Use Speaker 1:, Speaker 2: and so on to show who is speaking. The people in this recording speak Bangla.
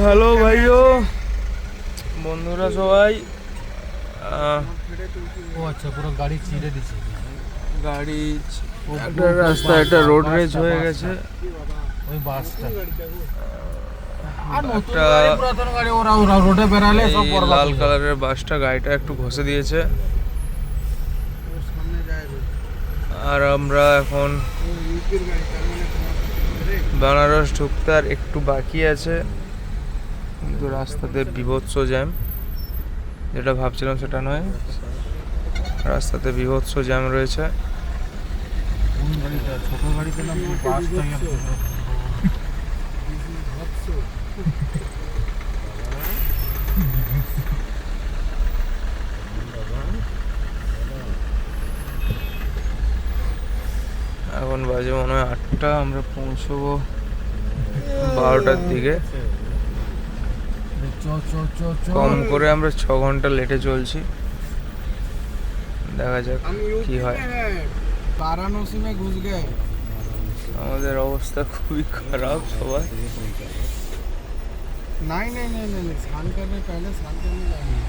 Speaker 1: হ্যালো ভাইও বন্ধুরা সবাই।
Speaker 2: ও আচ্ছা, পুরো গাড়ি চিড়ে দিছে।
Speaker 1: গাড়ি একটা রাস্তা একটা রোড রেজ হয়ে গেছে।
Speaker 2: ওই বাসটা
Speaker 1: একটা
Speaker 2: পুরাতন গাড়ি, ওরা রোডে বেরালে সব
Speaker 1: এই
Speaker 2: বরবাদ
Speaker 1: লাল
Speaker 2: হয়ে যাবে।
Speaker 1: কালারের বাসটা গাড়িটা একটু ঘষে দিয়েছে। আর আমরা এখন বেনারস ঢুকতে আর একটু বাকি আছে, কিন্তু রাস্তাতে বীভৎস জ্যাম। যেটা ভাবছিলাম সেটা নয়, রাস্তাতে বীভৎস জ্যাম রয়েছে।
Speaker 2: কোন গাড়িটা? ছোট গাড়িতে না বাসটা?
Speaker 1: এখন বাজে মনে হয় 8টা, আমরা পৌঁছবো 12টার দিকে। কম করে আমরা 6 ঘন্টা লেটে চলছি, দেখা যাক কি হয়।
Speaker 2: वाराणसी में घुस गए।
Speaker 1: আমাদের অবস্থা খুবই খারাপ সবাই।
Speaker 2: नहीं नहीं नहीं नहीं, स्नान करने पहले स्नान करने जाएंगे।